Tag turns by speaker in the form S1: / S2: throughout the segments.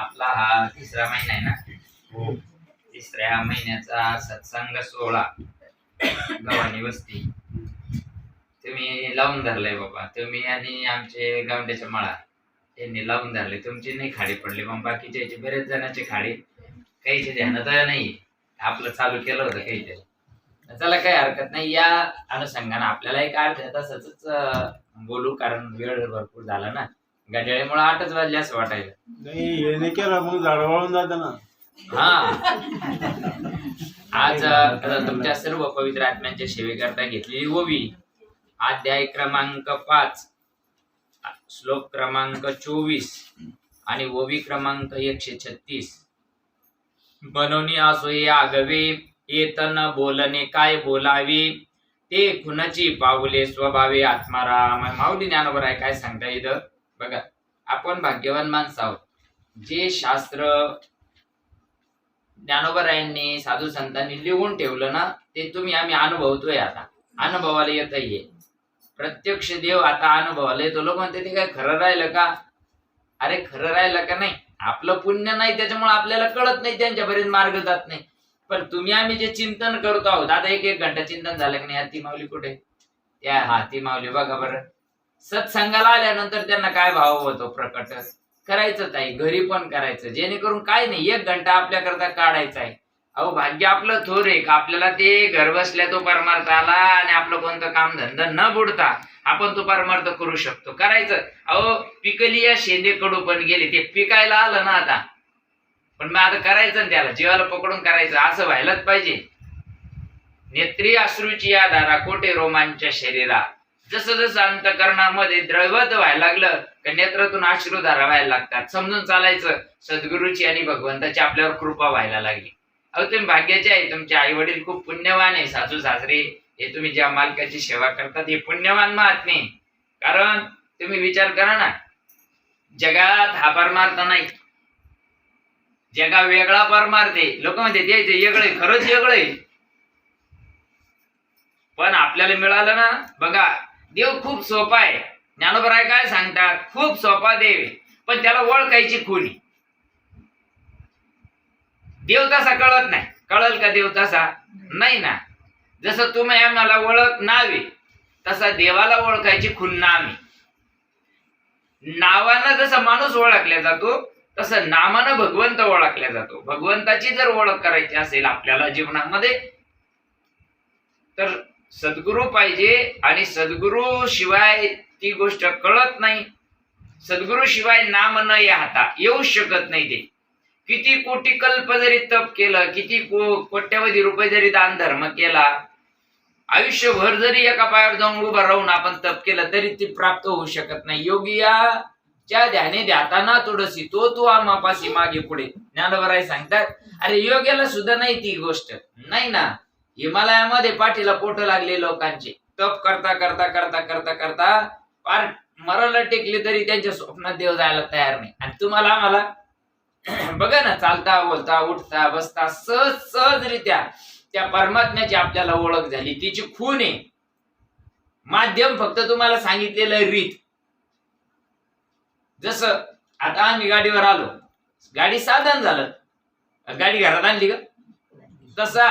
S1: आपला हा तिसरा महिना आहे ना. हो, तिसऱ्या महिन्याचा सत्संग सोहळा गव्हाणी वस्ती तुम्ही लावून धरलाय बाबा. तुम्ही आणि आमचे गावंड्याच्या मळा यांनी लावून धरले. तुमची नाही खाडी पडली, पण बाकीच्या बरेच जणांची खाडी काहीच्या ध्यानात नाही. आपलं चालू केलं होतं काहीतरी. चला, काही हरकत नाही. या अनुषंगाने आपल्याला एक अर्ध्या तासाच बोलू, कारण वेळ भरपूर झाला ना. गजाळीमुळे 8च वाजले असं वाटायला.
S2: नाही, हे नाही केलं मग झाड वाळून जात ना.
S1: हा, आज तुमच्या सर्व पवित्र आत्म्यांच्या सेवेकरता घेतलेली ओवी, अध्याय क्रमांक 5, श्लोक क्रमांक 24 आणि ओवी क्रमांक 136. बनवणी असोये आगवे, येतन बोलणे काय बोलावे, ते खुनाची पावले स्वभावे आत्माराम. माऊली ज्ञानोबा आहे काय सांगता इथं बघा. आपण भाग्यवान माणसं आहोत. जे शास्त्र ज्ञानोबरायांनी साधू संतांनी लिहून ठेवलं ना, ते तुम्ही आम्ही अनुभवतोय. आता अनुभवाला येत आहे. प्रत्यक्ष देव आता अनुभवाला येतो. लोक म्हणते ते काय खरं राहिलं का? अरे खरं राहिलं का नाही? आपलं पुण्य नाही त्याच्यामुळे आपल्याला कळत नाही, त्यांच्यापर्यंत मार्ग जात नाही. पण तुम्ही आम्ही जे चिंतन करतो आहोत, आता 1-1 घंटा चिंतन झालं की नाही. हाती माऊली कुठे? त्या हाती माऊली बघा बरं. सत्संगाला आल्यानंतर त्यांना काय भाव होतो प्रकट? करायचं ताई, घरी पण करायचं, जेणेकरून काय नाही 1 घंटा आपल्याकरता काढायचा आहे. अहो भाग्य आपलं थोर आहे का आपल्याला ते घर बसल्या तो परमार्थ आला आणि आपलं कोणतं काम धंदा न बुडता आपण तो परमार्थ करू शकतो. करायचं. अहो पिकली या शेंदे कडू पण गेले, ते पिकायला आलं ना आता. पण मग आता करायचं ना, त्याला जीवाला पकडून करायचं. असं व्हायलाच पाहिजे. नेत्री अश्रूची या धारा कोटे रोमांच्या शरीरा. जसं जसं अंतकरणामध्ये द्रवत व्हायला लागलं का नेत्रातून अश्रुधारा व्हायला लागतात. समजून चालायचं सद्गुरूची आणि भगवंताची आपल्यावर कृपा व्हायला लागली. अहो तुम्ही भाग्याचे आहे. तुमचे आई वडील खूप पुण्यवान आहे. सासू सासरे हे तुम्ही ज्या मालकाची सेवा करतात हे पुण्यवान महात्मे. कारण तुम्ही विचार करा ना, जगात हा परमार्थ नाही. जगा वेगळा परमार्थ आहे. लोक म्हणते ते वेगळे, खरंच वेगळे. पण आपल्याला मिळालं ना. बघा, देव खूप सोपा आहे. ज्ञानोबराय काय सांगतात? खूप सोपा देव आहे, पण त्याला ओळखायची खुणी. देव तसा कळत नाही. कळल का देव तसा? नाही ना. जसं तुम्ही आम्हाला ओळख नावे, तसा देवाला ओळखायची खूण नाम आहे. नावानं जसा माणूस ओळखला जातो, तसं नामानं भगवंत ओळखला जातो. भगवंताची जर ओळख करायची असेल आपल्याला जीवनामध्ये, तर सद्गुरू पाहिजे. आणि सद्गुरू शिवाय ती गोष्ट कळत नाही. सद्गुरू शिवाय नाम न हाता येऊ शकत नाही. ते किती कोटी कल्प जरी तप केलं, किती कोट्यावधी रुपये जरी दान धर्म केला, आयुष्यभर जरी एका पायावर जाऊन उभं राहून आपण तप केलं, तरी ती प्राप्त होऊ शकत नाही. योगियाच्या ध्याने ध्याताना थोडसी तो आम्हापाशी मागे पुढे. ज्ञानोबराय सांगतात, अरे योग्याला सुद्धा नाही ती गोष्ट. नाही ना. हिमालयामध्ये पाठीला पोट लागले लोकांचे. तप करता करता करता करता करता पार मराला टेकले तरी त्यांच्या स्वप्नात देव जायला तयार नाही. आणि तुम्हाला आम्हाला बघा ना, चालता बोलता उठता बसता सहजरित्या त्या परमात्म्याची आपल्याला ओळख झाली. तिची खूण आहे. माध्यम फक्त तुम्हाला सांगितलेलं रीत. जसं आता आम्ही गाडीवर आलो, गाडी साधन झालं, गाडी घरात आणली का? तसा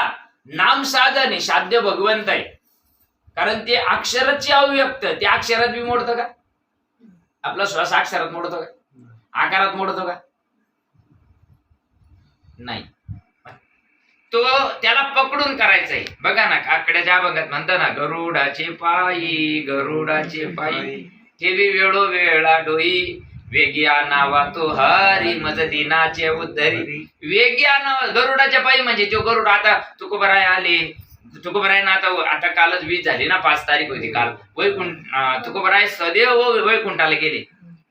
S1: नाम साधन आहे. साध्य भगवंत आहे. कारण ते अक्षराची अव्यक्त. ते अक्षरात बी मोडतं का? आपला श्वास अक्षरात मोडतो का? आकारात मोडतो का? नाही. तो त्याला पकडून करायचा आहे. बघा ना, काकड्याच्या अभंगात म्हणता ना, गरुडाचे पायी गरुडाचे पायी ठेवी वेळो वेळा डोई, वेगिया नावा तो हरी मज दिनाचे उद्धरी. वेगिया नावा गरुडाच्या पायी म्हणजे तो गरुड. आता तुकोबराय आले, तुकोबरायना आता कालच 20 झाली ना, 5 तारीख होती काल. तुकोबराय सदैव वैकुंठाला गेले.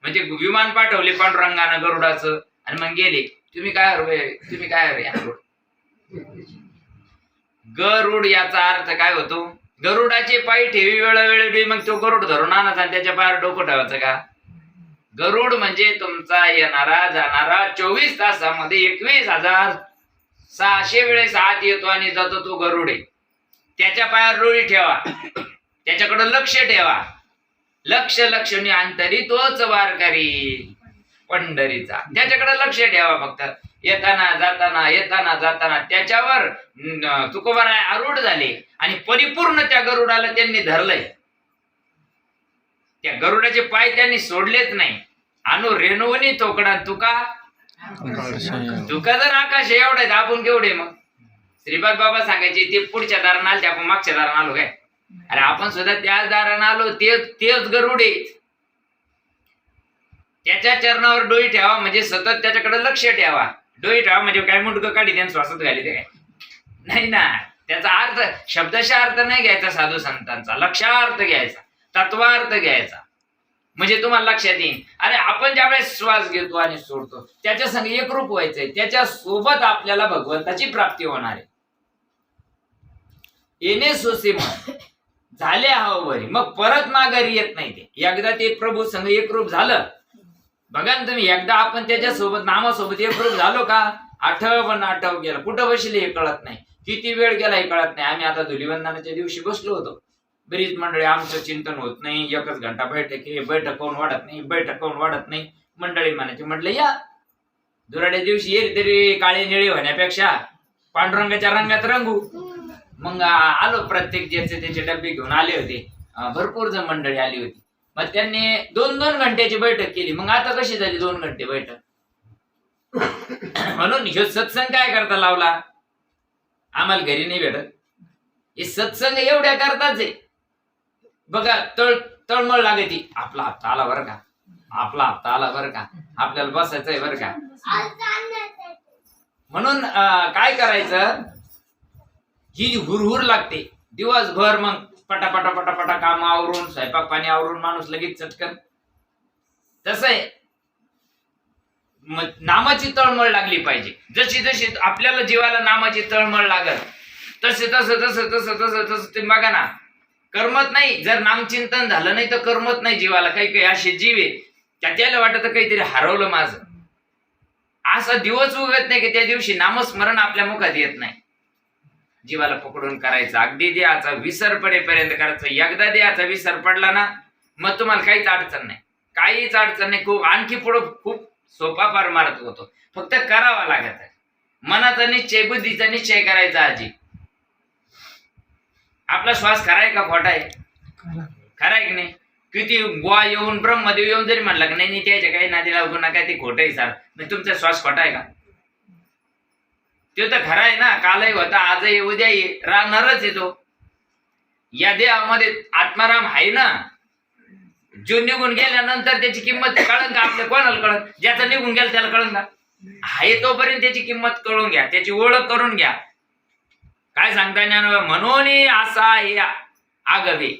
S1: म्हणजे विमान पाठवले पांडुरंगानं गरुडाचं आणि मग गेले. तुम्ही काय गरुड याचा अर्थ काय होतो? गरुडाचे पायी ठेवी वेळोवेळी. मग तो गरुड धरून आणायचा आणि त्याच्या पायावर डोकं ठेवायचं का? गरुड म्हणजे तुमचा येणारा जाणारा 24 तासामध्ये 21,600 वेळेस आत येतो आणि जातो तो गरुड आहे. त्याच्या पायावर डोळी ठेवा, त्याच्याकडे लक्ष ठेवा. लक्ष लक्षणी अंतरी तोच वारकरी. पंढरीचा. त्याच्याकडे लक्ष ठेवा फक्त. येताना जाताना त्याच्यावर तुकोबाराय आरूढ झाले आणि परिपूर्ण त्या गरुडाला त्यांनी धरलंय. त्या गरुडाचे पाय त्यांनी सोडलेच नाही. अनु रेणुवनी तोकडा तुका जर आकाश एवढे आपण केवढे. मग श्रीपाद बाबा सांगायचे ते पुढच्या दारानं आले, आपण मागच्या दारानं आलो काय. अरे आपण सुद्धा त्याच दारानं आलो, तेच गरुडे. त्याच्या चरणावर डोई ठेवा म्हणजे सतत त्याच्याकडे लक्ष ठेवा. डोई ठेवा म्हणजे काय मुंडकं काढी त्याने श्वासात घाली ते काय नाही ना. त्याचा अर्थ शब्दशः अर्थ नाही घ्यायचा साधू संतांचा, लक्षार्थ घ्यायचा, तत्वार्थ घ्यायचा. म्हणजे तुम्हाला लक्षात येईल. अरे आपण ज्यावेळेस श्वास घेतो आणि सोडतो त्याच्या संग एकरूप व्हायचंय. त्याच्या सोबत आपल्याला भगवंताची प्राप्ती होणार आहे. येणे सोसे मग झाले हवरी, मग परत माघारी येत नाही. ते एकदा ते प्रभू संग एकरूप झालं. बघा ना तुम्ही, एकदा आपण त्याच्या सोबत नामासोबत एकरूप झालो का आठव गेला. कुठं बसले हे कळत नाही, किती वेळ गेला हे कळत नाही. आम्ही आता धुलीवंदनाच्या दिवशी बसलो होतो. बरीच मंडळी, आमचं चिंतन होत नाही, एकच घंटा बैठक कोण वाढत नाही. मंडळी म्हणायची, म्हटलं या दुराड्या दिवशी येईल तरी काळी निळी होण्यापेक्षा पांडुरंगाच्या रंगात रंगू. मग आलो, प्रत्येक ज्याचे त्याचे डबे घेऊन आले होते. भरपूर जण मंडळी आली होती. मग त्यांनी 2-2 घंट्याची बैठक केली. मग आता कशी झाली 2 घंटे बैठक. म्हणून ह्यो सत्संग काय करता लावला, आम्हाला घरी नाही भेटत. हे सत्संग एवढ्या करताच आहे. बघा तळमळ लागायची, आपला हप्ता आला बरं का, आपल्याला बसायचंय बरं का. म्हणून काय करायचं, ही हुरहुर लागते दिवसभर. मग पटापटा काम आवरून, स्वयंपाक पाणी आवरून माणूस लगेच चटकन. तसं आहे, नामाची तळमळ लागली पाहिजे. जशी आपल्याला जीवाला नामाची तळमळ लागल तसं ते बघा ना, करमत नाही. जर नामचिंतन झालं नाही तर करमत नाही जीवाला. काही असे जीव आहे त्याला वाटत काहीतरी हरवलं माझं. असा दिवस उगत नाही की त्या दिवशी नामस्मरण आपल्या मुखात येत नाही. जीवाला पकडून करायचं, अगदी देहाचा विसर पडेपर्यंत करायचं. एकदा देहाचा विसर पडला ना मग तुम्हाला काहीच अडचण नाही. खूप आणखी पुढं खूप सोपा पारमार्थ होतो. फक्त करावा लागत आहे. मनाचा निश्चय, बुद्धीचा निश्चय करायचा. आजी आपला श्वास खरा आहे का खोटा आहे, खरा आहे की नाही. किती बुवा येऊन ब्रह्मदेव येऊन जरी म्हणला की नाही त्याच्या काही नादी लागू नका, ते खोटं आहे सर, मग तुमचा श्वास खोटा आहे का. तो तर खरा आहे ना. कालही होता, आजही, उद्याही राहणारच येतो. या देहामध्ये आत्माराम आहे ना. जो निघून गेल्यानंतर त्याची किंमत कळन का आपल्या, कोणाला कळन. ज्याचा निघून गेला त्याला कळन का. आहे तोपर्यंत त्याची किंमत कळून घ्या, त्याची ओळख करून घ्या. काय सांगता येणार, म्हणून असा हे आगवे.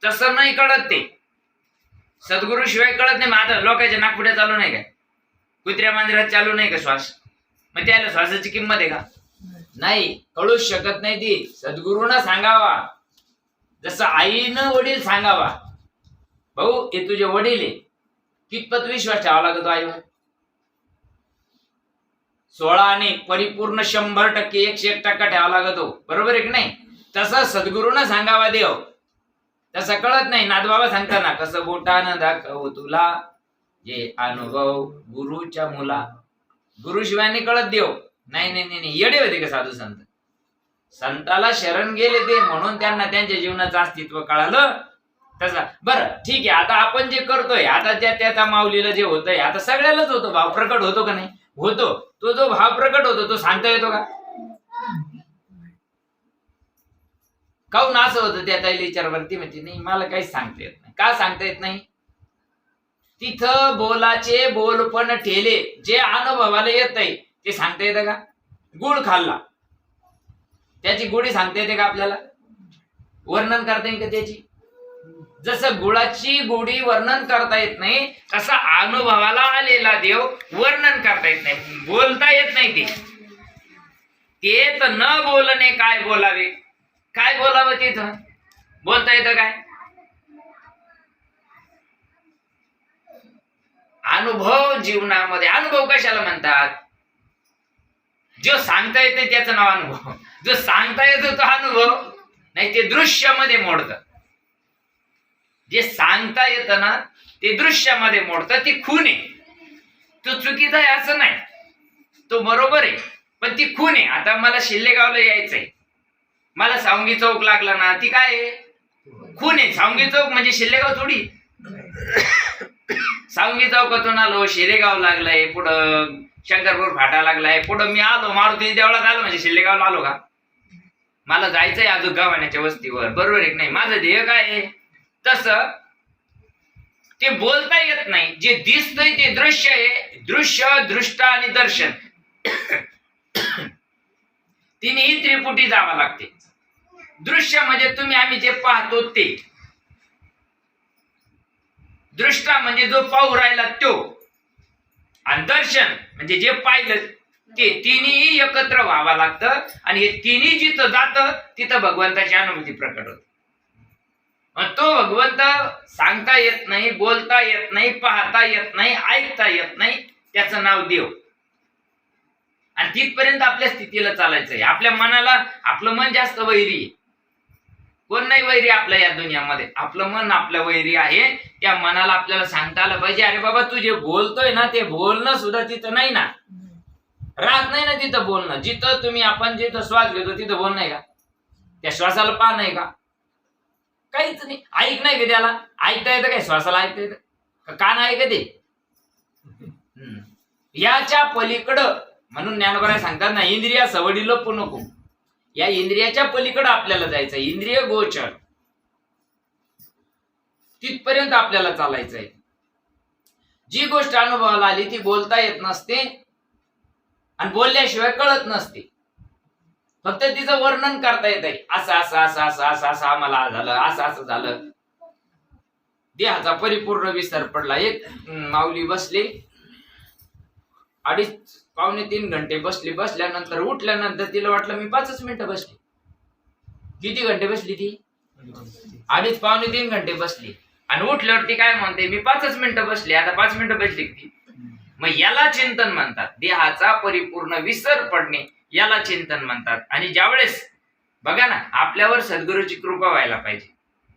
S1: तसं नाही कळत ते, सद्गुरु शिवाय कळत नाही. मग आता लोकांच्या नागपुड्या चालू नाही काय, कुत्र्या मांजरात चालू नाही का श्वास, मग त्याला श्वासाची किंमत आहे का. नाही, कळूच शकत नाही ती. सद्गुरूंना सांगावा, जसं आईनं वडील सांगावा, भाऊ हे तुझे वडील आहे, कितपत विश्वास ठेवा लागतो आईवर. 16 आणि परिपूर्ण 100%, 101% ठेवा लागतो. बरोबर आहे की नाही. तसं सद्गुरूंना सांगावा देव. तसं कळत नाही. नाथबाबा सांगताना, कसं बोटानं दाखव तुला जे अनुभव गुरुच्या मुला. गुरुशिवाय कळत देव. नाही, येडे होते का साधू संत. संताला शरण गेले ते, म्हणून त्यांना त्यांच्या जीवनाचं अस्तित्व कळालं. तसा बरं ठीक आहे. आता आपण जे करतोय, आता त्या माऊलीला जे होतंय, आता सगळ्यालाच होतो. भाव प्रकट होतो का नाही होतो. तो जो भाव प्रकट होतो तो सांगता येतो का. काहून असं होतं त्या ताईला विचारवरती म्हणजे नाही मला काहीच सांगता येत नाही. का सांगता येत नाही. तिथं बोलाचे बोलपण ठेले, जे अनुभवाला येत आहे ते सांगता येतं का. गुळ खाल्ला, त्याची गोडी सांगता येते का आपल्याला, वर्णन करता येईल का त्याची. जसं गुळाची गोडी वर्णन करता येत नाही, तसा अनुभवाला आलेला देव वर्णन करता येत नाही, बोलता येत नाही. ते तर न बोलणे काय बोलावे, काय बोलावं तिथं. बोलता येतं काय. अनुभव जीवनामध्ये, अनुभव कशाला म्हणतात. जो सांगता येते त्याचं नाव अनुभव. जो सांगता येतो तो अनुभव नाही, ते दृश्यामध्ये मोडतं. जे सांगता येतं ना ते दृश्यामध्ये मोडतं, ती खून आहे. तो चुकीचा आहे असं नाही, तो बरोबर आहे, पण ती खून आहे. आता मला शिल्लेगावला यायचंय, मला सावंगी चौक लागला ना, ती काय आहे? खून आहे. सावंगी चौक म्हणजे शिल्लेगाव थोडी. सावंगी चौकातून आलो, शिरेगाव लागलाय, पुढं शंकरपूर फाटा लागलाय, पुढं मी आलो मारुती देवळात आलो म्हणजे शिल्लेगावला आलो का? मला जायचंय अजून गावाण्याच्या वस्तीवर, बरोबर आहे नाही? माझं ध्येय काय आहे? तसं ते बोलता येत नाही, जे दिसतंय ते दृश्य आहे. दृश्य, दृष्ट आणि दर्शन तिन्ही त्रिपुटी जावं लागते. दृश्य म्हणजे तुम्ही आम्ही जे पाहतो ते, दृष्टा म्हणजे जो पाहू राहिला तो, आणि दर्शन म्हणजे जे पाहिलं ते. तिन्ही एकत्र व्हावं लागतं आणि हे तिन्ही जिथं जातं तिथं भगवंताची अनुभूती प्रकट होते. तो भगवंत सांगता येत नाही, बोलता येत नाही, पाहता येत नाही, ऐकता येत नाही, त्याचं नाव देव. आणि तिथपर्यंत आपल्या स्थितीला चालायचंय. आपल्या मनाला, आपलं मन जास्त वैरी आहे. कोण नाही वैरी आपल्या या दुनियामध्ये? आपलं मन आपलं वैरी आहे. त्या मनाला आपल्याला सांगता आलं पाहिजे, अरे बाबा तू जे बोलतोय ना ते बोलणं सुद्धा तिथं नाही ना, राहत नाही ना तिथं बोलणं. जिथं तुम्ही आपण जिथं श्वास घेतो तिथं बोल नाही का? त्या श्वासाला पान नाही का? काहीच नाही. ऐक नाही का त्याला? ऐकता येतं काय? श्वासाला ऐकता येतं? कान आहे का ते? याच्या पलीकडं म्हणून ज्ञानोबा सांगतात ना, इंद्रिया सवडीलो नको. या इंद्रियाच्या पलीकडं आपल्याला जायचं, इंद्रिय गोचर तिथपर्यंत आपल्याला चालायचंय. जी गोष्ट अनुभवाला आली ती बोलता येत नसते आणि बोलल्याशिवाय कळत नसते. फक्त तिचं वर्णन करता येत आहे. असं असं असं असं असं असं आम्हाला झालं, असं असं झालं. देहाचा परिपूर्ण विसर पडला. एक माऊली बसली, 2.5 पावणे 3 घंटे बसली. बसल्यानंतर उठल्यानंतर तिला वाटलं मी 5च मिनिटं बसली. किती घंटे बसली ती? 2.5 पावणे 3 घंटे बसली. आणि उठल्यावरती काय म्हणते, मी 5च मिनिटं बसली. आता 5 मिनिटं बसली ती. मग याला चिंतन म्हणतात. देहाचा परिपूर्ण विसर पडणे याला चिंतन म्हणतात. आणि ज्यावेळेस बघा ना, आपल्यावर सद्गुरूची कृपा व्हायला पाहिजे.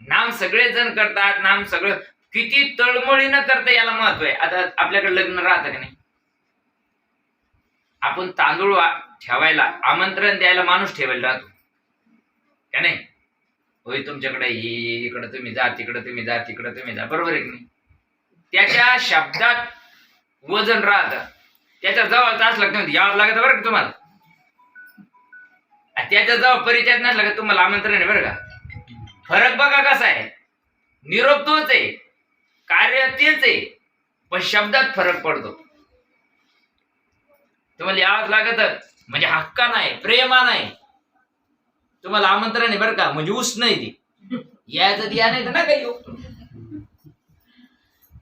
S1: नाम सगळे जण करतात, नाम सगळं किती तळमळीनं करतं याला महत्व आहे. आता आपल्याकडे लग्न राहतं का नाही? आपण तांदूळ ठेवायला, आमंत्रण द्यायला माणूस ठेवायला राहतो का नाही? होय तुमच्याकडे इकडे तुम्ही जा, तिकडे तुम्ही जा, तिकडे तुम्ही जा, बरोबर आहे की नाही? त्याच्या शब्दात वजन राहतं. त्याच्या जवळचा असला की यावं लागत बरं का तुम्हाला. त्याच्या जवळ परिचय नसला का तुम्हाला आमंत्रण आहे बरं का. फरक बघा कसा आहे. निरोप तोच आहे, कार्य तेच आहे, पण शब्दात फरक पडतो. तुम्हाला यावंच लागत म्हणजे हक्का नाही, प्रेमा नाही. तुम्हाला आमंत्रण आहे बरं का, म्हणजे उस नाही ती यायचं या नाही तर ना काही.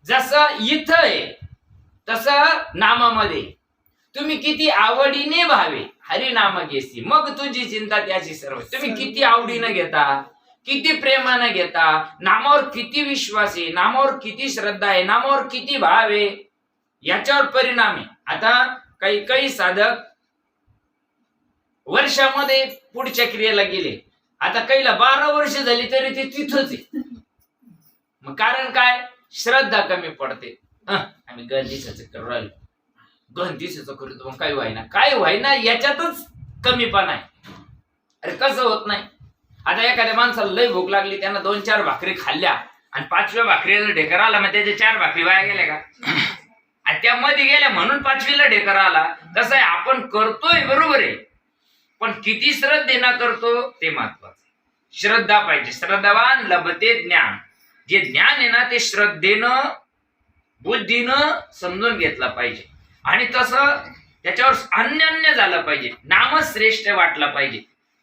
S1: जसं इथं आहे तसं नामामध्ये तुम्ही किती आवडीने भावे हरिनाम घेसी, मग तुझी चिंता त्याची सर्व. तुम्ही किती आवडीनं घेता, किती प्रेमानं घेता, नामावर किती विश्वास आहे, नामावर किती श्रद्धा आहे, नामावर किती भाव आहे, याच्यावर परिणाम आहे. आता काही साधक वर्षामध्ये पुढच्या क्रियेला गेले. आता काहीला 12 वर्ष झाली तरी ते तिथंच आहे. मग कारण काय? श्रद्धा कमी पडते. आम्ही गंधीच करू राहिलो, गंधीच करतो, मग काय व्हायना, काय व्हायना याच्यातच कमीपणा आहे. अरे कसं होत नाही? आता एखाद्या माणसाला लय भूक लागली, त्यांना 2-4 भाकरी खाल्ल्या आणि 5व्या भाकरीला ढेकर आला, मग त्याच्या 4 भाकरी वाया गेल्या का? आणि त्या मध्ये गेल्या म्हणून 5वीला ढेकर आला. तसं आहे, आपण करतोय बरोबर आहे, पण किती श्रद्धेनं करतो ते महत्वाचं. श्रद्धा पाहिजे. श्रद्धावान लभते ज्ञान. जे ज्ञान आहे ना ते श्रद्धेनं, बुद्धीनं समजून घेतला पाहिजे. आणि तसं त्याच्यावर अन्य झालं पाहिजे. नामच श्रेष्ठ वाटला पाहिजे.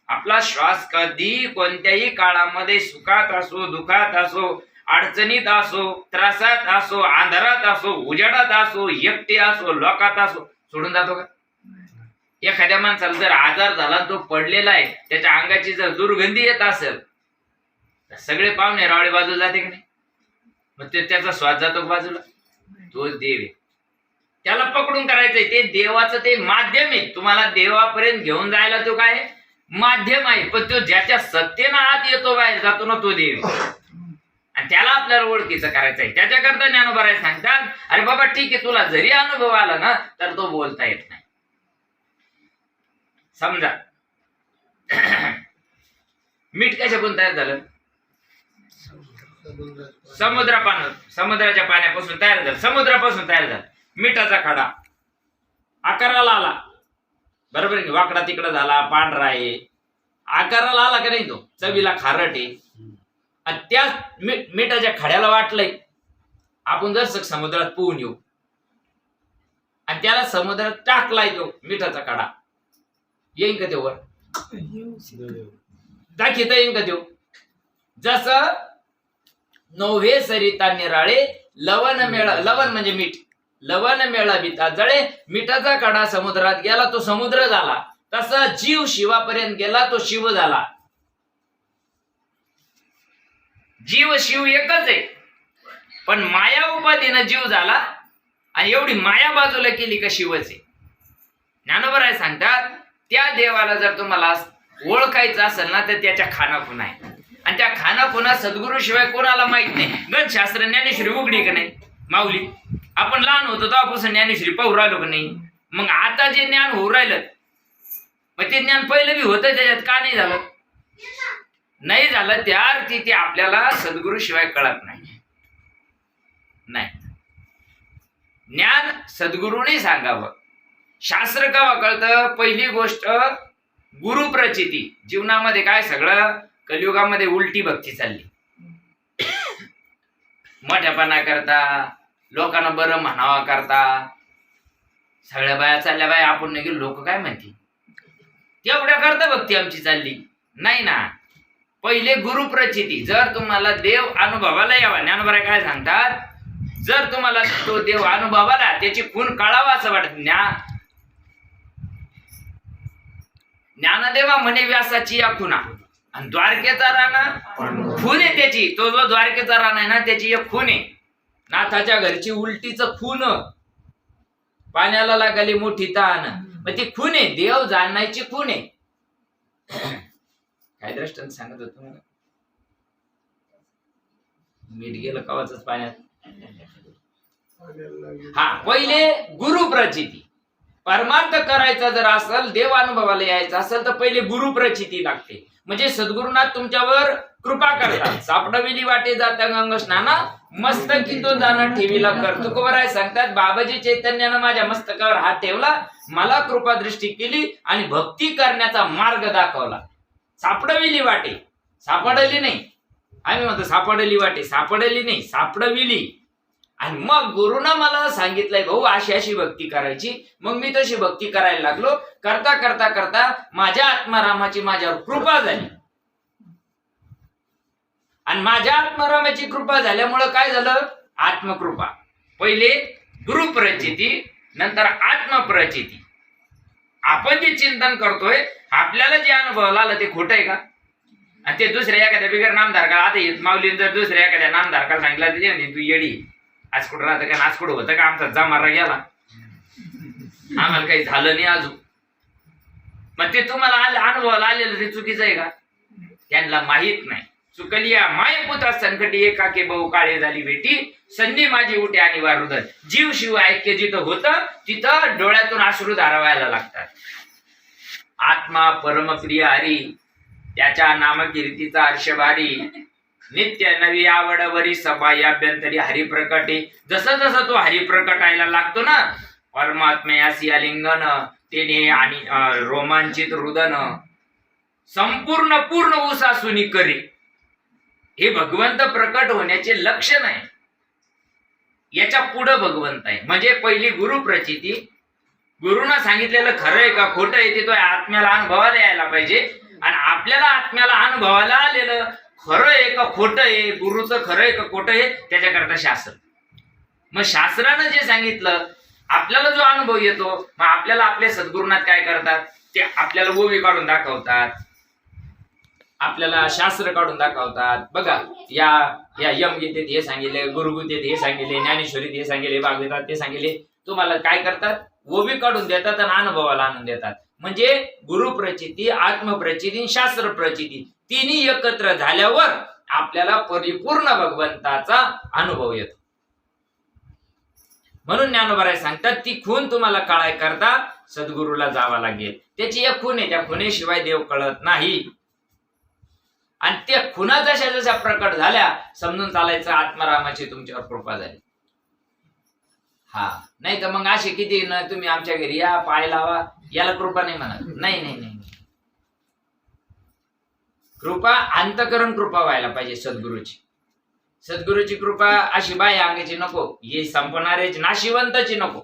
S1: आपला श्वास कधी कोणत्याही काळामध्ये सुखात असो, दुःखात असो, अडचणीत असो, त्रासात असो, अंधारात असो, उजेडात असो, एकटे असो, लोकात असो, सोडून जातो का? एखाद्या माणसाला जर आजार झाला, तो पडलेला आहे, त्याच्या अंगाची जर दुर्गंधी येत असेल तर सगळे पाहुणे रावळे बाजूला जाते की नाही? मग त्याचा श्वास जातो बाजूला. तोच देव आहे, त्याला पकडून करायचंय. ते देवाचं ते माध्यम आहे. तुम्हाला देवापर्यंत घेऊन जायला तो काय माध्यम आहे, पण तो ज्याच्या सत्तेनं आत येतो, बाहेर जातो ना, तो देव. आणि आणि त्याला आपल्याला ओळखीचं करायचं आहे. त्याच्याकरता ज्ञानोबा सांगतात, अरे बाबा ठीक आहे, तुला जरी अनुभव आला ना तर तो बोलता येत नाही. समजा मीठ कशापासून तयार झालं? समुद्राच्या पाण्यापासून तयार झालं. समुद्रापासून तयार झालं. मिठाचा खडा आकाराला आला, बरोबर आहे. वाकडा तिकडा झाला, पांढरा आहे, आकाराला आला का नाही? तो चवीला खारट आहे. आणि त्या मिठाच्या खड्याला वाटलंय आपण जर समुद्रात पोहून येऊ, आणि त्याला समुद्रात टाकलाय तो मिठाचा खडा, येईन का तेव्हा? दाखवता येईन का तेव्हा? जसं नव्हे सरिता निराळे लवण म्हणजे मीठ, लवण मेळाविता जळे, मिठाचा कडा समुद्रात गेला तो समुद्र झाला. तसा जीव शिवापर्यंत गेला तो शिव झाला. जीव शिव एकच आहे, पण माया उपाधीनं जीव झाला आणि एवढी माया बाजूला केली का शिवच आहे. ज्ञानोबा सांगतात, त्या देवाला जर तुम्हाला ओळखायचं असेल ना तर त्याच्या खानाखुणा आहे. आणि त्या खानाखुणा सद्गुरू शिवाय कोणाला माहित नाही. गणशास्त्र ज्ञानेश्वरी उघडी का नाही? माऊली आपण लहान होतो तेव्हापासून ज्ञानेश्वरी पाहू राहिलो का नाही? मग आता जे ज्ञान होऊ राहिलं, मग ते ज्ञान पहिलं बी होतं, त्याच्यात का नाही झालं? नाही झालं त्या अर्थी ते आपल्याला सद्गुरू शिवाय कळत नाही. ज्ञान सद्गुरूने सांगावं. शास्त्र का कळतं? पहिली गोष्ट गुरु प्रचिती. जीवनामध्ये काय सगळं कलियुगामध्ये उलटी भक्ती चालली. मोठ्यापणा करता, लोकांना बरं म्हणावा करता, सगळ्या बाया चालल्या, बाया आपण नाही गेलो लोक काय म्हणतील, तेवढ्या करता भक्ती आमची चालली नाही ना. पहिले गुरु प्रचिती. जर तुम्हाला देव अनुभवाला यावा, ज्ञानोबा काय सांगतात, जर तुम्हाला तो देव अनुभवाला त्याची खून काढावा असं वाटत, ज्ञानदेवा म्हणे व्यासाची या खुना, आणि द्वारकेचा राणा खून आहे त्याची. तो जो द्वारकेचा राणा आहे ना त्याची एक खून आहे. नाथाच्या घरची उलटीच खून, पाण्याला लागली मोठी ताण, मग ती खून आहे, देव जाणायची खून आहे. काय दृष्टांत सांगत होतो मला, मीठ गेलं कवाच पाण्यात. हा, पहिले गुरु प्रचिती. परमार्थ करायचा जर असेल, देव अनुभवाला यायचा असेल तर पहिले गुरु प्रचिती लागते. म्हणजे सद्गुरुनाथ तुमच्यावर कृपा करतात. सापडविली वाटे जाता गंग स्नाना, मस्तकी तो जाणं ठेवीला कर. तुकोबराय सांगतात, बाबाजी चैतन्यानं माझ्या मस्तकावर हात ठेवला, मला कृपा दृष्टी केली आणि भक्ती करण्याचा मार्ग दाखवला. सापडविली वाटे, सापडली नाही. आम्ही म्हणतो सापडली वाटे, सापडली नाही, सापडविली. आणि मग गुरुनं मला सांगितलंय, भाऊ अशी अशी भक्ती करायची. मग मी तशी भक्ती करायला लागलो. करता करता करता माझ्या आत्मारामाची माझ्यावर कृपा झाली. आणि माझ्या आत्मारामाची कृपा झाल्यामुळं काय झालं? आत्मकृपा. पहिले गुरु प्रचिती, नंतर आत्मप्रचिती. आपण जे चिंतन करतोय, आपल्याला जे अनुभव आलं ते खोटं आहे का? आणि ते दुसऱ्या एखाद्या बिगर नामधारका, आता माऊलीने जर दुसऱ्या एखाद्या नामधारकाला सांगितलं ते तू येडी, आज कुठं राहतं का, आज कुठं होतं का, आमचा जमारा गेला, आम्हाला काही झालं नाही अजून. मग ते तुम्हाला अनुभवाला आलेलं ते चुकीचं आहे का? त्यांना माहित नाही. चुकलिया माय पुत्रा संकटी एकाके बहु काळे झाली बेटी, संधी माझी उठे आणि वारुदन. जीव शिव ऐक्य जिथं होतं तिथं डोळ्यातून अश्रू धारावायला लागतात. आत्मा परमप्रिय हरी, त्याच्या नामकीर्तीचा अर्षभारी, नित्य नवी आवडवरी सभा याभ्यंतरी हरी प्रकटे. जसं जसं तो हरी प्रकटायला लागतो ना, परमात्म्यासी आलिंगन तेने आणि रोमांचित रुदन, संपूर्ण पूर्ण उसासुनी करी. हे भगवंत प्रकट होण्याचे लक्षण आहे. याच्या पुढे भगवंत आहे. म्हणजे पहिली गुरु प्रचिती. गुरुनं सांगितलेलं खरं आहे का खोटं आहे ते तो आत्म्याला अनुभवाला यायला पाहिजे. आणि आपल्याला आत्म्याला अनुभवाला आलेलं खरं आहे का खोटं आहे, गुरुचं खरं आहे का खोटं आहे, त्याच्याकरता शास्त्र. मग शास्त्रानं जे सांगितलं, आपल्याला जो अनुभव येतो, मग आपल्याला आपले सद्गुरुनाथ काय करतात, ते आपल्याला ओवी काढून दाखवतात, आपल्याला शास्त्र काढून दाखवतात. बघा या यमगीतेत हे सांगितले, गुरुगीतेत हे सांगितले, ज्ञानेश्वरीत हे सांगितले, भागवतात ते सांगितले. तुम्हाला काय करतात, ओवी काढून देतात आणि अनुभवाला आणून देतात. म्हणजे गुरु प्रचिती, आत्मप्रचिती, शास्त्र प्रचिती तिन्ही एकत्र झाल्यावर आपल्याला परिपूर्ण भगवंताचा अनुभव येतो. म्हणून ज्ञानोबा सांगतात ती खून तुम्हाला कळाय करता सद्गुरूला जावा लागेल. त्याची एक खून आहे, त्या खुनेशिवाय देव कळत नाही. आणि त्या खुना जशा जशा प्रकट झाल्या समजून चालायचं आत्मारामाची तुमच्यावर कृपा झाली. हा, नाही तर मग असे किती न तुम्ही आमच्या घरी या, पाय लावा, याला कृपा नाही म्हणत. नाही नाही नाही, कृपा अंतकरण कृपा व्हायला पाहिजे सद्गुरूची. सद्गुरूची कृपा अशी बाय अंगाची नको, हे संपणाऱ्याची नाशिवंताची नको.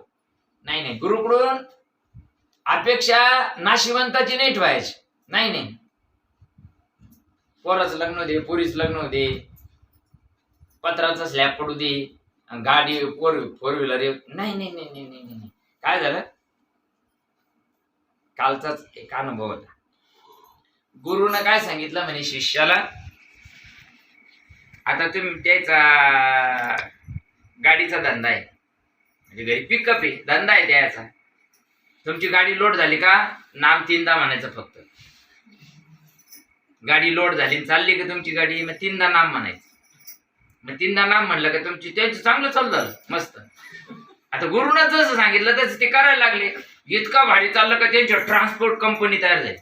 S1: नाही नाही, गुरुकडून अपेक्षा नाशिवंताची नाही ठेवायची. नाही नाही, पोराचं लग्न होते, पुरीच लग्न होते, पत्राचा स्लॅब पडू दे, गाडी फोर व्हीलर, नाही नाही नाही नाही नाही. काय झालं, कालचाच एक अनुभव होता. गुरुनं काय सांगितलं म्हणे शिष्याला, आता तुम्ही त्याचा गाडीचा धंदा आहे, म्हणजे घरी पिकअप आहे, धंदा आहे त्याचा. तुमची गाडी लोड झाली का नाम 3दा म्हणायचं फक्त. गाडी लोड झाली चालली का तुमची गाडी, मग 3दा नाम म्हणायचं. मग 3दा नाम म्हणलं का तुमची त्यांचं चांगलं चाललं मस्त. आता गुरुनं जसं सांगितलं तसं ते करायला लागले. इतका भारी चाललं का त्यांच्या ट्रान्सपोर्ट कंपनी तयार झाली.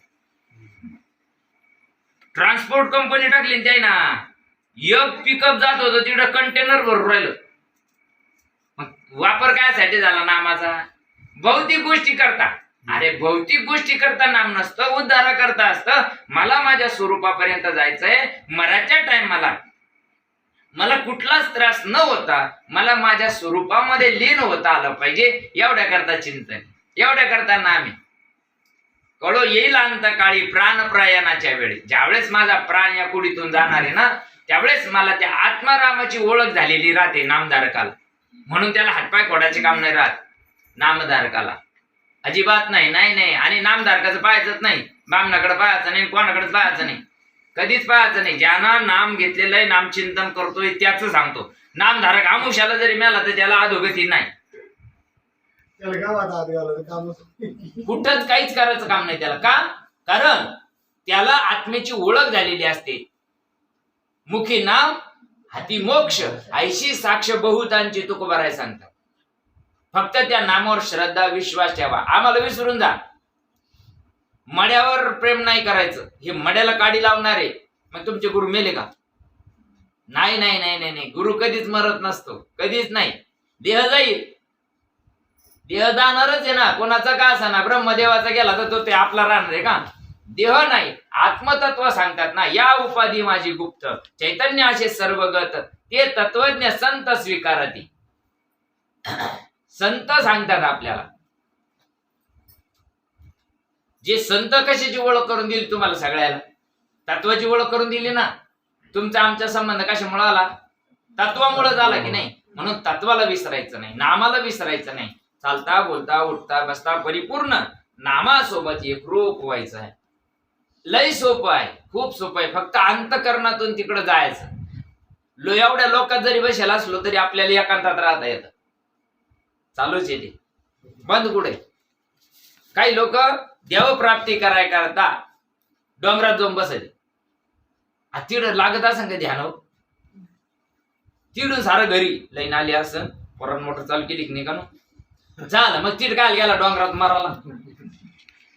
S1: ट्रान्सपोर्ट कंपनी टाकली त्या ना, एक पिकअप जात होतं तिकडं कंटेनर भरून राहिलं. मग वापर कायसाठी झाला नामाचा, भौतिक गोष्टी करता. अरे भौतिक गोष्टी करता नाम नसतं, उद्धार करता असतं. मला माझ्या स्वरूपापर्यंत जायचंय, मराठ्या टाइमाला मला कुठलाच त्रास न होता मला माझ्या स्वरूपामध्ये लीन होता आलं पाहिजे. एवढ्या करता चिंतन, एवढ्या करता नाम आहे. कळो येईल अंत काळी प्राण प्रयाणाच्या वेळी, ज्यावेळेस माझा प्राण या कुडीतून जाणार आहे ना, त्यावेळेस मला त्या आत्मारामाची ओळख झालेली राहते नामधारकाला. म्हणून त्याला हातपाय खोडाचे काम नाही राहत नामधारकाला, अजिबात नाही. नाही नाही, आणि नामधारकाचं पाहायचंच नाही, बामणाकडे पाहायचं नाही, कोणाकडेच पाहायचं नाही, कधीच पाहायचं नाही. ज्यानं नाम घेतलेलं आहे, नामचिंतन करतोय त्याच सांगतो. नामधारक आमुष्याला जरी मिळाला तर त्याला अधोगती नाही, कुठंच काहीच करायचं काम नाही त्याला. का? कारण त्याला आत्म्याची ओळख झालेली असते. मुखी नाम हाती मोक्ष, ऐशी साक्ष बहुतांची तुकोबाराय सांगतात. फक्त त्या नामावर श्रद्धा विश्वास ठेवा. आम्हाला विसरून जा, मड्यावर प्रेम नाही करायचं. हे मड्याला काडी लावणारे मग तुमचे गुरु मेले का? नाही नाही नाही नाही नाही, गुरु कधीच मरत नसतो, कधीच नाही. देह जाईल, देह जाणारच आहे ना, कोणाचा का असा ना. ब्रह्मदेवाचा गेला तर तो ते आपला राहणार आहे का? देह नाही, आत्मतत्व सांगतात ना. या उपाधी माझी गुप्त, चैतन्य असे सर्वगत, ते तत्वज्ञ संत स्वीकारती. संत सांगतात आपल्याला. जे संत कशाची ओळख करून दिली तुम्हाला सगळ्याला? तत्वाची ओळख करून दिली ना. तुमचा आमचा संबंध कशामुळे आला? तत्वामुळे झाला की नाही. म्हणून तत्वाला विसरायचं नाही, नामाला विसरायचं नाही. चालता बोलता उठता बसता परिपूर्ण नामासोबत एकरूप व्हायचं आहे. लय सोपं आहे, खूप सोपं आहे. फक्त अंतकरणातून तिकडे जायचं. एवढ्या लोकात जरी बसेला असलो तरी आपल्याला एकांतात राहता येतं. चालूच येते, बंद कुठे. काही लोक देवप्राप्ती कराय करता डोंगरात जाऊन बसायचे. तिकडं लागत असं का ध्यान, तिकडून सारं घरी लाईन आली असं, परत मोटर चालू केली की नाही का नो झालं. मग तिड काय गेला डोंगरात मारायला,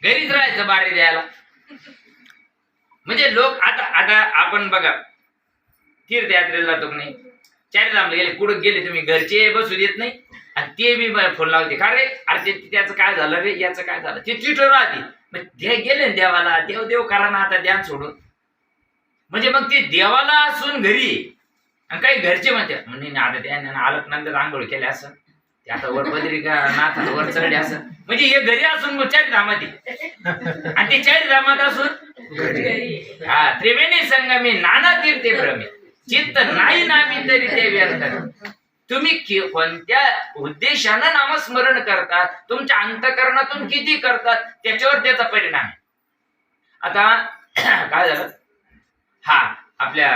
S1: घरीच राहायचं बारी द्यायला. म्हणजे लोक आता आपण बघा तीर्थयात्रेला जातो की नाही, चारिधामला गेले, कुठं गेले तुम्ही, घरचे बसू देत नाही आणि ते बी फोन लावते. का रे, अरे त्याचं काय झालं रे, याचं काय झालं, ते ट्विटर राहते. मग ते गेले देवाला, देव देव करा ना आता ध्यान सोडून. म्हणजे मग ते देवाला असून घरी, आणि काही घरचे म्हणते म्हणजे आता त्या आलत नंतर आंघोळ केले असं, ते आता वर बदरी का नाथा वर चढले असं. म्हणजे हे घरी असून चारिधामात, आणि ते चारिधामात असून हा त्रिवेणी संगमी नाना तीर्थे भ्रमे, चित्त नाही नामी तरी ते व्यर्थ. तुम्ही कोणत्या उद्देशानं नामस्मरण करतात, तुमच्या अंतकरणातून किती करतात त्याच्यावर त्याचा परिणाम आहे. आता काय झालं, हा आपल्या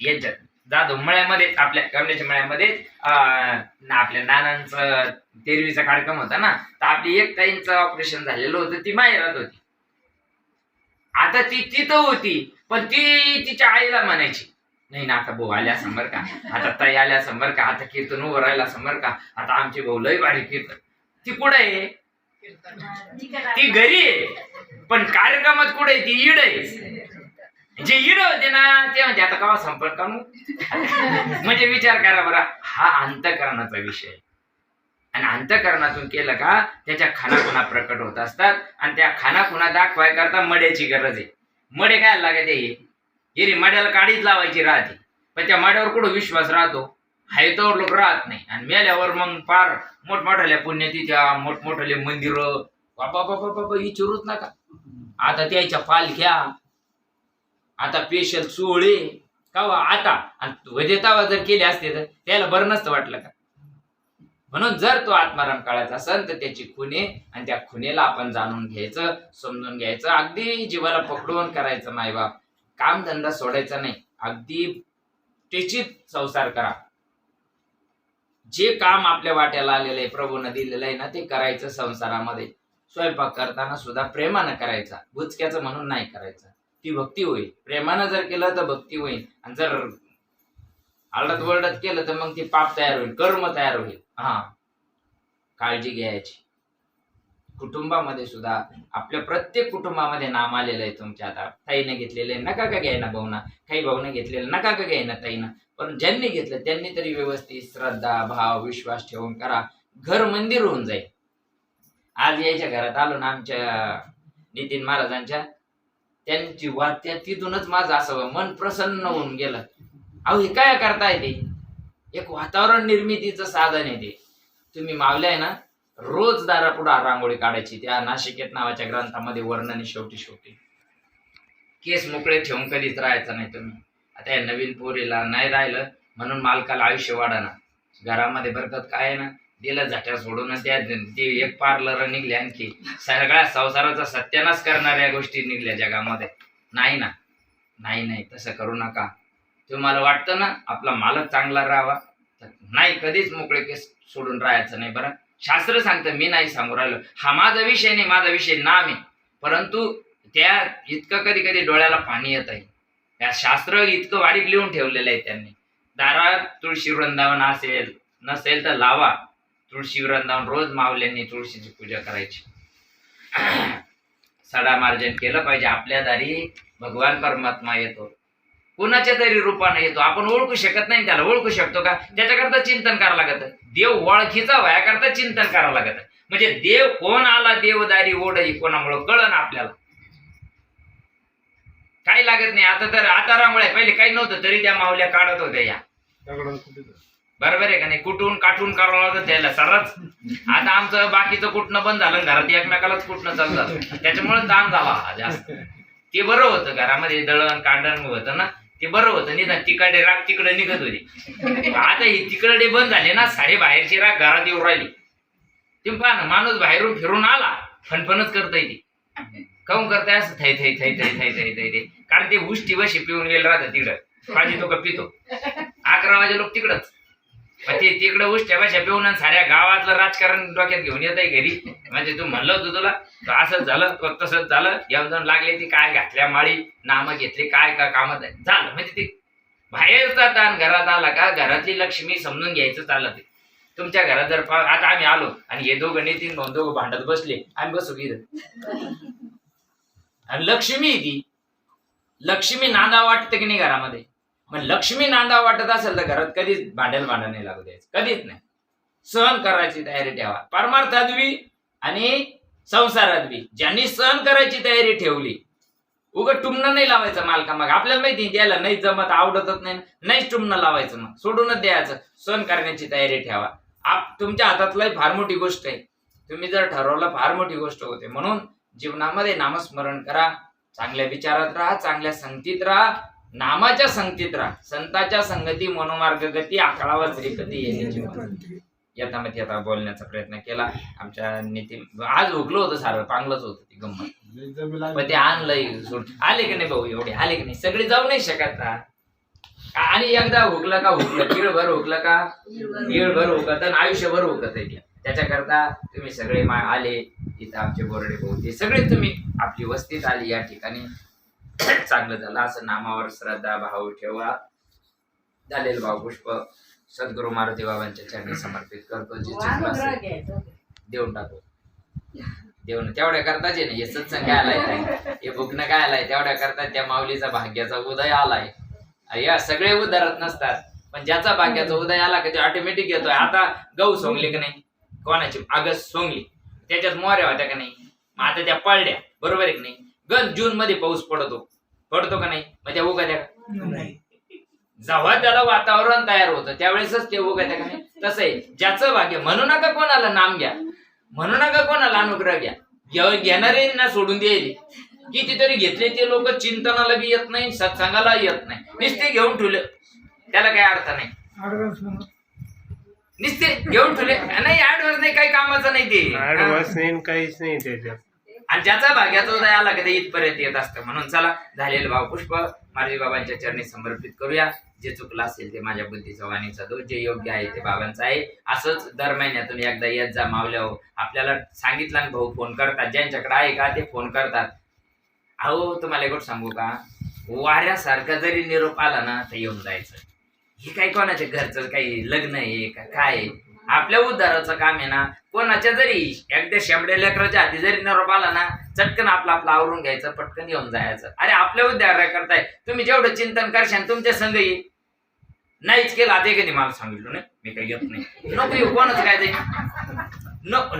S1: यांच्यात जाधव मळ्यामध्ये, आपल्या कमल्याच्या मळ्यामध्ये आपल्या नानांचं 13वीचा कार्यक्रम होता ना, तर आपली एक ताईंचं ऑपरेशन झालेलं होतं, ती माहेरात होती. आता ती तिथं होती, पण ती तिच्या आईला म्हणायची, नाही ना आता भाऊ आल्या समोर का, आता ताई आल्या समोर का, आता कीर्तन उभं राहिला समोर का, आता आमचे भाऊ लय भारी कीर्तन. ती कुठं आहे? ती घरी आहे, पण कार्यक्रमात कुठे ती इड आहे. जे इड होते ना ते म्हणजे आता केव्हा संपर्क म्हणजे विचार करा बरा, हा अंतःकरणाचा विषय आहे. आणि अंतःकरणातून केलं का त्याच्या खानाखुणा प्रकट होत असतात, आणि त्या खानाखुणा दाखवाय करता मड्याची गरज आहे. मडे काय लागत आहे? हिरी मड्याला काडीच लावायची राहते, पण त्या मड्यावर कुठं विश्वास राहतो? हायतावर लोक राहत नाही, आणि मेल्यावर मग फार मोठमोठ्याल्या पुण्यतिथ्या, मोठमोठ्याले मंदिर, बाबा बाबा बाबा विचारूच नका. आता त्याच्या पालख्या, आता स्पेशल सोहळे कावा आता, आणि वैद्यतावा जर केले असते तर त्याला बरं नसतं वाटलं का? म्हणून जर तो आत्माराम काळाचा असेल तर त्याची खुणे, आणि त्या खुणेला आपण जाणून घ्यायचं, समजून घ्यायचं, अगदी जीवाला पकडून करायचं. मायबाप कामधंदा सोडायचा नाही, अगदी टेचित संसार करा. जे काम आपल्या वाट्याला आलेलं आहे, प्रभूनं दिलेलं आहे ना, ते करायचं. संसारामध्ये स्वयंपाक करताना सुद्धा प्रेमानं करायचा, बुचक्याचं म्हणून नाही करायचं. ती भक्ती होईल. प्रेमानं जर केलं तर भक्ती होईल, आणि जर आलडत वरडत केलं तर मग ते पाप तयार होईल, कर्म तयार होईल. हा, काळजी घ्यायची. कुटुंबामध्ये सुद्धा, आपल्या प्रत्येक कुटुंबामध्ये नाम आलेलं आहे तुमच्या. आता ताईने घेतलेले नका का घ्यायना भाऊना, काही भाऊने घेतलेलं नका का घ्यायना ताईना, पण ज्यांनी घेतलं त्यांनी तरी व्यवस्थित श्रद्धा, भाव, विश्वास ठेवून करा. घर मंदिर होऊन जाईल. आज यायच्या घरात आलो ना आमच्या नितीन महाराजांच्या, त्यांची वात्या तिथूनच माझं असं मन प्रसन्न होऊन गेलं. अहो हे काय करताय? ते एक वातावरण निर्मितीचं साधन आहे. ते तुम्ही मावल्याय ना, रोज दारापुढे रांगोळी काढायची. त्या नाशिकेत नावाच्या ग्रंथामध्ये वर्णन शेवटी केस मोकळे ठेवून कधीच राहायचं नाही तुम्ही. आता या नवीन पोरीला नाही राहिलं म्हणून मालकाला आयुष्य वाढाना. घरामध्ये बरकत काय आहे ना, दिलं झाट्या सोडून त्या ते एक पार्लर निघले, आणखी सगळ्या संसाराचा सत्यानाश करणाऱ्या गोष्टी निघल्या जगामध्ये. नाही ना, नाही तसं करू नका. तुम्हाला वाटतं ना आपला मालक चांगला राहावा, तर नाही, कधीच मोकळे केस सोडून राहायचं नाही. बरं, शास्त्र सांगतं, मी नाही सांगू राहिलो. हा माझा विषय नाही, माझा विषय नाम आहे. परंतु त्या इतकं कधी कधी डोळ्याला पाणी येत आहे. त्या शास्त्र इतकं बारीक लिहून ठेवलेलं आहे त्यांनी. दारात तुळशी वृंदावन असेल, नसेल तर लावा तुळशी वृंदावन. रोज मावल्यांनी तुळशीची पूजा करायची. सडा मार्जन केलं पाहिजे. आपल्या दारी भगवान परमात्मा येतो, कुणाच्या तरी रूपाने येतो. आपण ओळखू शकत नाही त्याला. ओळखू शकतो का? त्याच्याकरता चिंतन करावं लागत. देव ओळखीचा वयाकरता चिंतन करावं लागत. म्हणजे देव कोण आला, देवदारी ओढई कोणामुळं कळण आपल्याला. काही लागत नाही. आता रांगोळ्या, पहिले काही नव्हतं तरी त्या मावल्या काढत होत्या या. बरोबर आहे का नाही? कुठून काठून करावं लागतं त्याला सरच. आता आमचं बाकीचं कुठणं बंद झालं, घरात एकमेकालाच कुठणं चालू झालं, त्याच्यामुळे ताण झाला जास्त. ते बरं होतं, घरामध्ये दळण कांडण होतं ना, ते बरं होतं. निदान तिकडे राग तिकडे निघत होती. आता ही तिकडे बंद झाले ना, साडे बाहेरची राग घरात येऊ राहिली. तुम्ही पहा ना, माणूस बाहेरून फिरून आला फणफणच करता ती. काऊन करताय असं? थै थै थै थै थै थै थै थै. कारण ते उष्टी बशी पिऊन गेलं राहतं तिकडं. पाहिजे तो का पितो. 11 वाजे लोक तिकडंच. ते तिकडं उष्ट्या भाषा पिऊन साऱ्या गावातलं राजकारण डोक्यात घेऊन येत आहे घरी. म्हणजे तू म्हणलं होतं तुला असंच झालं, तसंच झालं, येऊन जाऊन लागले, ती काय घातल्या माळी, नामं घेतली, काय का कामात झालं. म्हणजे ते बाहेरचा ताण घरात आला का घरातली लक्ष्मी समजून घ्यायचं चालत. तुमच्या घरात जर आता आम्ही आलो आणि हे दोघं नितीन भाऊ दोघं भांडत बसले, आम्ही बसू इथं. आणि लक्ष्मी ती लक्ष्मी नांदा वाटते की नाही घरामध्ये? मग लक्ष्मी नांदा वाटत असेल तर घरात कधीच भांडण नाही लागू द्यायचं, कधीच नाही. सहन करायची तयारी ठेवा, परमार्थात बी आणि संसारात बी. ज्यांनी सहन करायची तयारी ठेवली, उगं टुमणं नाही लावायचं मालका. मग आपल्याला माहिती द्यायला नाही जमत, आवडतच नाही टुमणं लावायचं, मग सोडूनच द्यायचं. सहन करण्याची तयारी ठेवा. तुमच्या हातातलं फार मोठी गोष्ट आहे. तुम्ही जर ठरवलं फार मोठी गोष्ट होते. म्हणून जीवनामध्ये नामस्मरण करा, चांगल्या विचारात राहा, चांगल्या संगतीत राहा, नामाच्या संगतीत राहा. संताच्या संगती मनोमार्ग गती, आकळावर श्रीपती येणे जीवन. येता बोलण्याचा प्रयत्न केला. आमच्या नितीन आज हुकलो होतं, सारं चांगलंच होतं ती गंमत. पण ते आणलंय सोड. आले की नाही भाऊ? एवढे आले की नाही? सगळे जाऊ नाही शकत ना. आणि एकदा हुकलं का हुकलं, किळभर हुकलं का किळभर हुकत, आणि आयुष्यभर हुकत आहे. त्याच्याकरता तुम्ही सगळे आले इथं, आमचे बोर्डे भाऊ ते सगळे तुम्ही आपली वस्तीत आली या ठिकाणी. चांगलं झालं. असं नामावर श्रद्धा भाव ठेवा. झालेलं भावपुष्प सद्गुरू मारुती बाबांच्या चरणी समर्पित करतो. जे चुकलं असेल देऊन टाकू. देऊन तेवढ्या करताच नाही, हे सत्संग काय आलाय काय, हे बुकनं काय आलाय, तेवढ्या करता त्या माऊलीचा भाग्याचा उदय आलाय. या सगळे उदारत नसतात, पण ज्याचा भाग्याचा उदय आला की ते ऑटोमॅटिक येतोय. आता गहू सोंगली की नाही, कोणाची आगस्ट सोंगली, त्याच्यात मोऱ्या होत्या का नाही, मग आता त्या पळल्या, बरोबर आहे की नाही. गण जून मध्ये पाऊस पडतो का नाही, मग त्या उगाद्या का, जेव्हा त्याला वातावरण तयार होतं त्यावेळेसच ते उगाद्या का नाही. तसं आहे ज्याचं भाग्य. म्हणू नका कोणाला नाम घ्या, म्हणू नका कोणाला अनुग्रह घ्या, घेणाऱ्यांना सोडून द्यायले. कितीतरी घेतले ते लोक चिंतनाला बी येत नाही, सत्संगाला येत नाही, नुसते घेऊन ठेवले, त्याला काही अर्थ नाही. नुसते घेऊन ठेवले नाही, ऍडव्हान्स नाही, काही कामाचं नाही ते,
S2: ऍडव्हान्स नाही काहीच नाही त्याच्यात.
S1: आणि ज्याचा भाग्याचा उदय आला की ते इथपर्यंत येत असतं. म्हणून चला झालेलं भावपुष्प मारुती बाबांच्या चरणी समर्पित करूया. जे चुकलं असेल ते माझ्या बुद्धीचा वाणीचा दोष, जे योग्य आहे ते बाबांचं आहे. असंच दर महिन्यातून एकदा येत जा मावल्यावर. आपल्याला सांगितलं आणि भाऊ फोन करतात, ज्यांच्याकडे आहे का ते फोन करतात. अहो तुम्हाला एक गोष्ट सांगू का, वाऱ्यासारखा जरी निरोप आला ना तर येऊन जायचं. हे काही कोणाच्या घरचं काही लग्न आहे का काय आहे, आपल्या उद्धाराचं काम आहे ना. कोणाच्या जरी एकदा शेंबड्या लेकराच्या हाती जरी निरोप आला ना, चटकन आपलं आवरून घ्यायचं, पटकन येऊन जायचं. अरे आपल्या उद्धार करताय तुम्ही, जेवढं चिंतन करशान तुमच्या संग येईल. नाहीच केलं आता कधी मला सांगितलं नाही, मी काही येत नाही, नको येऊ. कोणाचं काय ते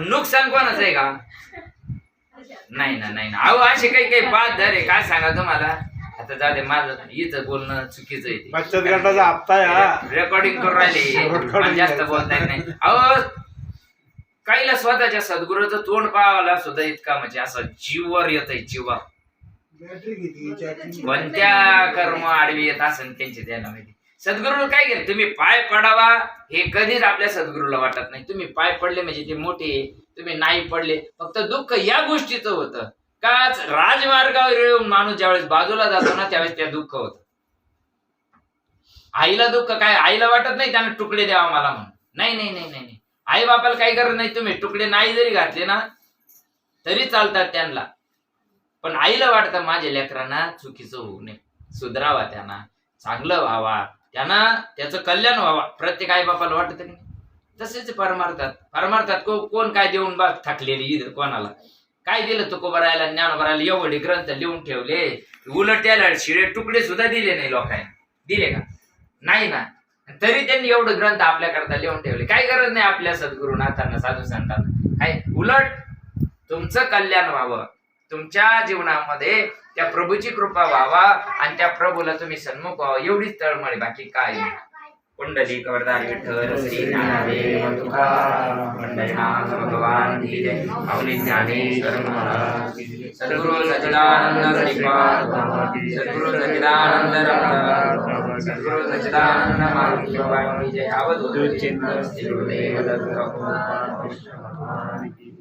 S1: नुकसान कोणाचं आहे का, नाही ना, नाही ना. अहो असे काही काही बाद धर आहे, काय सांगा तुम्हाला. आता जाऊ दे, माझं इथं बोलणं चुकीचं आहे.
S2: बचत गटाचा हप्ता आहे,
S1: रेकॉर्डिंग करून राहिले, जास्त बोलता येत नाही. अहो काहीला स्वतःच्या सद्गुरूचं तोंड पाहायला सुद्धा इतका म्हणजे असं जीवावर येत आहे, जीवा. कोणत्या कर्म आडवी येत असेल त्यांचे त्यांना माहिती. सद्गुरूला काय केलं, तुम्ही पाय पडावा हे कधीच आपल्या सद्गुरूला वाटत नाही. तुम्ही पाय पडले म्हणजे ते मोठे, तुम्ही नाही पडले. फक्त दुःख या गोष्टीचं होतं काच राजमार्गावर येऊन माणूस ज्यावेळेस बाजूला जातो ना त्यावेळेस त्या दुःख होतं. आईला दुःख काय, आईला वाटत नाही त्यानं तुकडे द्यावा मला म्हणून. नाही नाही नाही नाही, आई बापाला काही करत नाही. तुम्ही तुकडे नाही जरी घातले ना तरी चालतात त्यांना, पण आईला वाटतं माझ्या लेकरांना चुकीचं होऊ नये, सुधरावा, त्यांना चांगलं व्हावा, त्यांना त्याचं कल्याण व्हावा. प्रत्येक आई बापाला वाटत नाही. तसेच परमार्थात कोण काय देऊन बघ थकलेली ईद कोणाला काय दिलं. तुकोबरायला ज्ञानोबरायला एवढे ग्रंथ लिहून ठेवले, उलट त्याला शिळे तुकडे सुद्धा दिले नाही लोकांनी. दिले का, नाही ना. तरी त्यांनी एवढं ग्रंथ आपल्याकरता लिहून ठेवले. काही गरज नाही आपल्या सद्गुरुनाथांना, साधू संतांना. काय उलट तुमचं कल्याण व्हावं, तुमच्या जीवनामध्ये त्या प्रभूची कृपा व्हावा आणि त्या प्रभूला तुम्ही सन्मुख व्हावं, एवढीच तळमळ, बाकी काय नाही. कुंडली वरदान विठ्ठल श्री ज्ञानदेव तुकाराम पंढरीनाथ भगवान की जय. माऊली ज्ञानेश्वर महाराज, सद्गुरु सच्चिदानंद श्रीपाद, सद्गुरु सच्चिदानंद रमदास, सद्गुरु सच्चिदानंद मारुती बाबा की जय. अवधूत चिन्ह श्री गुरुदेव दत्त भगवान की जय.